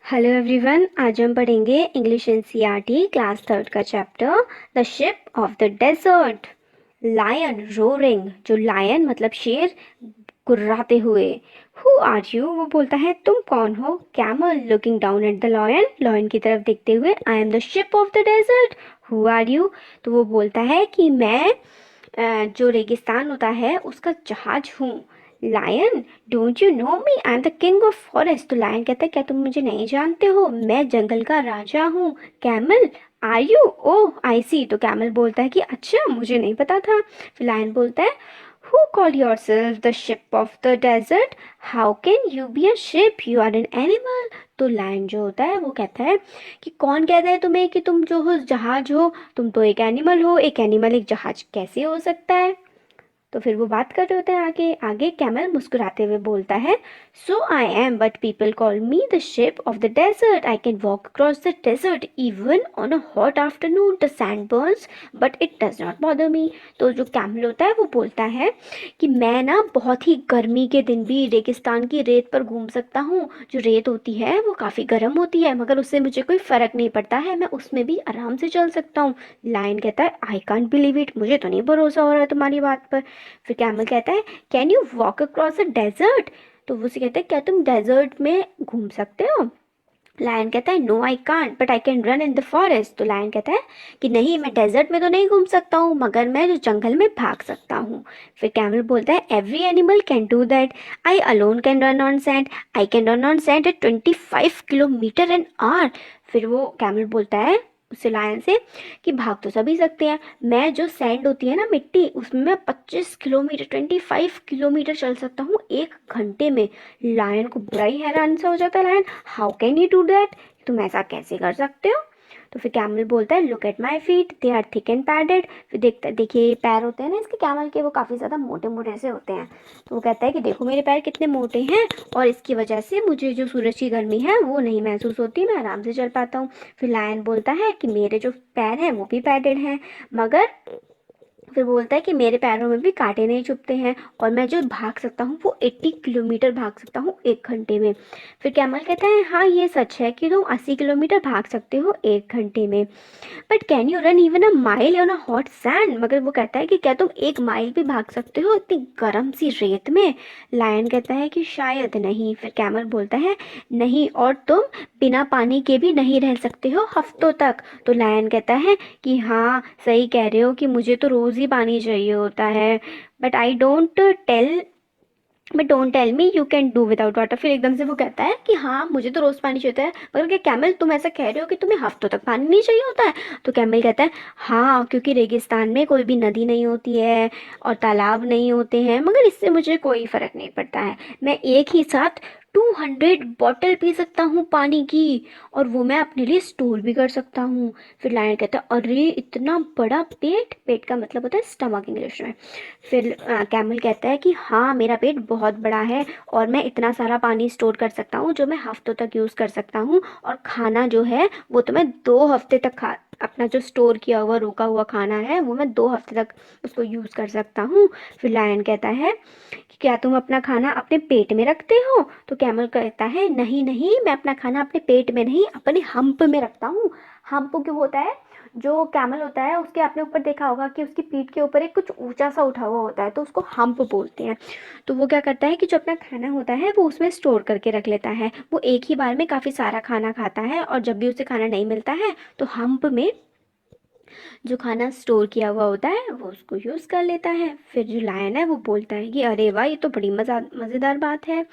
Hello everyone, आज हम पढ़ेंगे इंग्लिश एनसीईआरटी क्लास थर्ड का chapter the ship of the desert. Lion roaring, जो लायन मतलब शेर गुर्राते हुए। हु आर यू, वो बोलता है तुम कौन हो। Camel looking down at the lion, lion की तरफ देखते हुए I am the ship of the desert. Who are you, तो वो बोलता है कि मैं जो रेगिस्तान होता है उसका जहाज हूँ। Lion, don't you know me, I am the king of forest. तो लायन कहता है क्या तुम मुझे नहीं जानते हो, मैं जंगल का राजा हूँ। कैमल, आर यू, ओह आई सी। तो कैमल बोलता है कि अच्छा मुझे नहीं पता था। फिर लायन बोलता है who call yourself the ship of the desert, how can you be a ship, you are an animal. तो लायन जो होता है वो कहता है कि कौन कहता है तुम्हें कि तुम जो हो जहाज हो, तुम तो एक एनिमल हो, एक एनिमल एक जहाज कैसे हो सकता है। तो फिर वो बात कर रहे होते हैं आगे आगे। कैमल मुस्कुराते हुए बोलता है so I am, but people call me the ship of the desert, I can walk across the desert even on a hot afternoon, the sand burns but it does not bother me. तो जो camel होता है वो बोलता है कि मैं ना बहुत ही गर्मी के दिन भी रेगिस्तान की रेत पर घूम सकता हूँ। जो रेत होती है वो काफ़ी गर्म होती है, मगर उससे मुझे कोई फ़र्क नहीं पड़ता है, मैं उसमें भी आराम से चल सकता हूँ। लायन कहता है आई कांट बिलीव इट, मुझे तो नहीं भरोसा हो रहा है तुम्हारी बात पर। फिर कैमल कहता है can you walk across a desert, तो वो से कहता है क्या तुम डेजर्ट में घूम सकते हो। लायन कहता है no I can't but I can run in the forest. तो लायन कहता है कि नहीं, मैं डेजर्ट में तो नहीं घूम सकता हूँ, मगर मैं जो जंगल में भाग सकता हूँ। फिर कैमल बोलता है every animal can do that, I alone can run on sand, I can run on sand at 25 kilometre an hour. फिर वो कैमल बोलता है उससे लायन से कि भाग तो सभी सकते हैं, मैं जो सैंड होती है ना मिट्टी, उसमें मैं 25 किलोमीटर 25 किलोमीटर चल सकता हूँ 1 घंटे में। लायन को बड़ा ही हैरान सा हो जाता है। Lion, how can you do that, तुम ऐसा कैसे कर सकते हो। तो फिर कैमल बोलता है look at my feet, they are thick and padded. फिर देखता देखिए पैर होते हैं ना इसके कैमल के, वो काफ़ी ज़्यादा मोटे मोटे से होते हैं। तो वो कहता है कि देखो मेरे पैर कितने मोटे हैं, और इसकी वजह से मुझे जो सूरज की गर्मी है वो नहीं महसूस होती, मैं आराम से चल पाता हूँ। फिर लायन बोलता है कि मेरे जो पैर हैं वो भी पैडेड हैं, मगर फिर बोलता है कि मेरे पैरों में भी कांटे नहीं चुभते हैं, और मैं जो भाग सकता हूँ वो 80 किलोमीटर भाग सकता हूँ 1 घंटे में। फिर कैमल कहता है हाँ ये सच है कि तुम 80 किलोमीटर भाग सकते हो 1 घंटे में, but can you run even a mile on a hot sand. मगर वो कहता है कि क्या तुम 1 माइल भी भाग सकते हो इतनी गर्म सी रेत में। लायन कहता है कि शायद नहीं। फिर कैमल बोलता है नहीं, और तुम बिना पानी के भी नहीं रह सकते हो हफ्तों तक। तो लायन कहता है कि हाँ सही कह रहे हो कि मुझे तो रोज़ ही पानी चाहिए होता है, but I don't tell but don't tell me you can do without water. फिर एकदम से वो कहता है कि हाँ मुझे तो रोज़ पानी चाहिए होता है, मगर क्या कैमल तुम ऐसा कह रहे हो कि तुम्हें हफ्तों तक पानी नहीं चाहिए होता है। तो कैमल कहता है हाँ, क्योंकि रेगिस्तान में कोई भी नदी नहीं होती है और तालाब नहीं होते हैं, मगर इससे मुझे कोई फ़र्क नहीं पड़ता है, मैं एक ही साथ 200 बॉटल पी सकता हूँ पानी की, और वो मैं अपने लिए स्टोर भी कर सकता हूँ। फिर लायन कहता है अरे इतना बड़ा पेट, पेट का मतलब होता है स्टमक इंग्लिश में। फिर कैमल कहता है कि हाँ मेरा पेट बहुत बड़ा है, और मैं इतना सारा पानी स्टोर कर सकता हूँ जो मैं हफ्तों तक यूज़ कर सकता हूँ, और खाना जो है वो तो मैं 2 हफ्ते तक खा, अपना जो स्टोर किया हुआ रुका हुआ खाना है वो मैं 2 हफ्ते तक उसको यूज़ कर सकता हूँ। फिर लायन कहता है कि क्या तुम अपना खाना अपने पेट में रखते हो। तो कैमल कहता है नहीं नहीं, मैं अपना खाना अपने पेट में नहीं अपने हम्प में रखता हूँ। हम्प क्यों होता है, जो कैमल होता है उसके आपने ऊपर देखा होगा कि उसकी पीठ के ऊपर एक कुछ ऊंचा सा उठा हुआ होता है, तो उसको हम्प बोलते हैं। तो वो क्या करता है कि जो अपना खाना होता है वो उसमें स्टोर करके रख लेता है, वो एक ही बार में काफ़ी सारा खाना खाता है, और जब भी उसे खाना नहीं मिलता है तो हम्प में जो खाना स्टोर किया हुआ होता है वो उसको यूज़ कर लेता है। फिर जो लायन है वो बोलता है कि अरे वाह ये तो बड़ी मज़ेदार बात है।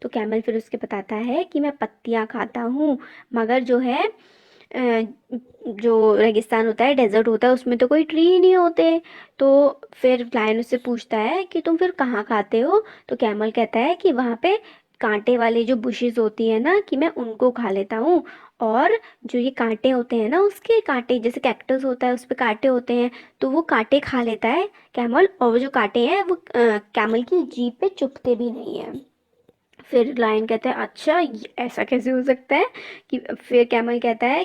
तो कैमल फिर उसके बताता है कि मैं पत्तियाँ खाता हूँ, मगर जो है जो रेगिस्तान होता है डेजर्ट होता है उसमें तो कोई ट्री ही नहीं होते। तो फिर लायन उससे पूछता है कि तुम फिर कहाँ खाते हो। तो कैमल कहता है कि वहाँ पे कांटे वाली जो बुशेस होती है ना, कि मैं उनको खा लेता हूँ, और जो ये कांटे होते हैं ना उसके कांटे, जैसे कैक्टस होता है उस पर कांटे होते हैं, तो वो कांटे खा लेता है कैमल, और वो जो कांटे हैं वो कैमल की जीभ पे चुभते भी नहीं है। फिर लायन कहता है अच्छा ऐसा कैसे हो सकता है कि, फिर कैमल कहता है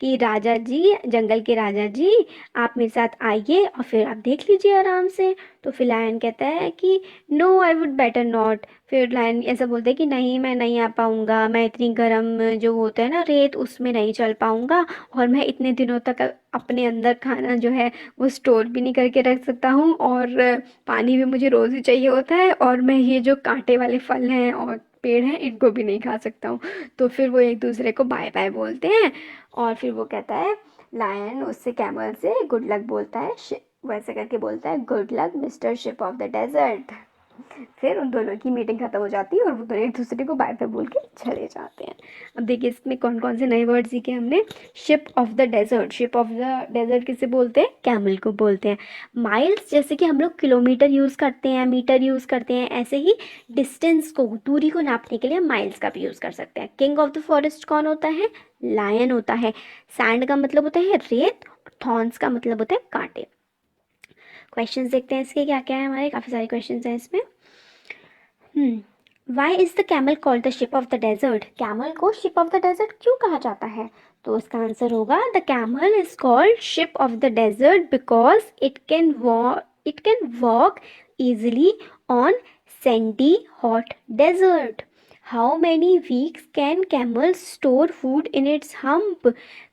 कि राजा जी, जंगल के राजा जी, आप मेरे साथ आइए और फिर आप देख लीजिए आराम से। तो फिर लायन कहता है कि no, I would better not. फिर लायन ऐसा बोलता है कि नहीं, मैं नहीं आ पाऊँगा, मैं इतनी गर्म जो होता है ना रेत, उसमें नहीं चल पाऊँगा, और मैं इतने दिनों तक अपने अंदर खाना जो है वो स्टोर भी नहीं करके रख सकता हूँ, और पानी भी मुझे रोज़ ही चाहिए होता है, और मैं ये जो कांटे वाले फल हैं और पेड़ हैं इनको भी नहीं खा सकता हूँ। तो फिर वो एक दूसरे को बाय बाय बोलते हैं, और फिर वो कहता है, लायन उससे कैमल से गुड लक बोलता है, वैसे करके बोलता है, good luck mister ship of the desert. फिर उन दोनों की मीटिंग खत्म हो जाती है और वो दोनों एक दूसरे को बाय बाय बोल के चले जाते हैं। अब देखिए इसमें कौन कौन से नए वर्ड सीखे हमने। Ship of the desert, ship of the desert किसे बोलते हैं, कैमल को बोलते हैं। माइल्स, जैसे कि हम लोग किलोमीटर यूज़ करते हैं, मीटर यूज़ करते हैं, ऐसे ही डिस्टेंस को, दूरी को नापने के लिए माइल्स का भी यूज़ कर सकते हैं। किंग ऑफ द फॉरेस्ट कौन होता है, लायन होता है। सैंड का मतलब होता है रेत, थॉर्न्स का मतलब होता है कांटे। क्वेश्चंस देखते हैं इसके क्या क्या है हमारे, काफ़ी सारे क्वेश्चंस हैं इसमें। Why is the camel called the ship of the desert, camel को शिप ऑफ द डेजर्ट क्यों कहा जाता है। तो इसका आंसर होगा, the camel is called ship of the desert because it can walk easily on sandy hot desert. How many weeks can camel store food in its hump?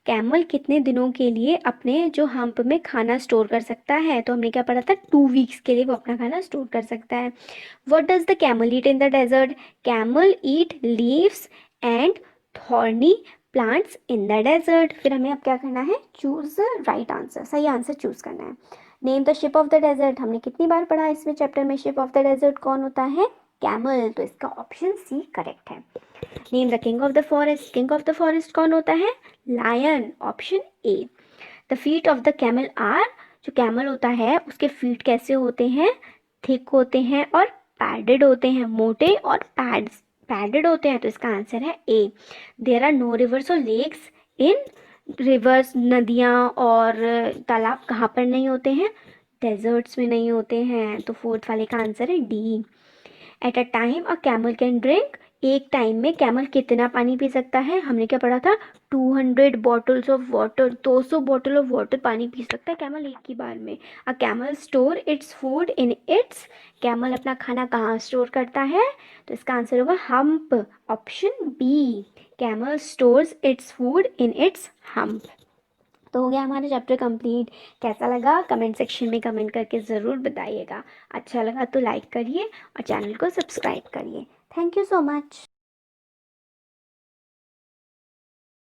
Camel कितने दिनों के लिए अपने जो हम्प में खाना स्टोर कर सकता है, तो हमने क्या पढ़ा था, 2 वीक्स के लिए वो अपना खाना स्टोर कर सकता है। What does the camel eat in the desert? Camel eat leaves and thorny plants in the desert. फिर हमें अब क्या करना है, चूज राइट आंसर, सही आंसर चूज करना है। Name the ship of the desert, हमने कितनी बार पढ़ा इसमें चैप्टर में, शिप ऑफ द डेजर्ट कौन होता है, कैमल, तो इसका ऑप्शन सी करेक्ट है। Name the king of the forest, king of the forest कौन होता है, lion, option A. The feet of the camel are, जो कैमल होता है उसके फीट कैसे होते हैं, थिक होते हैं और पैडेड होते हैं, मोटे और पैडेड होते हैं, तो इसका आंसर है ए। देयर आर नो रिवर्स और लेक्स इन, रिवर्स, नदियाँ और तालाब कहाँ पर नहीं होते हैं, डेजर्ट्स में नहीं होते हैं, तो फोर्थ वाले का आंसर है D. At a time a camel can drink, एक टाइम में कैमल कितना पानी पी सकता है, हमने क्या पढ़ा था, 200 bottles of water, 200 bottle of water पानी पी सकता है कैमल एक ही बार में। A camel store it's food in it's, camel अपना खाना कहाँ स्टोर करता है, तो इसका आंसर होगा hump, option B. Camel stores its food in its hump. तो हो गया हमारा चैप्टर कंप्लीट। कैसा लगा कमेंट सेक्शन में कमेंट करके ज़रूर बताइएगा। अच्छा लगा तो लाइक करिए और चैनल को सब्सक्राइब करिए। Thank you so much.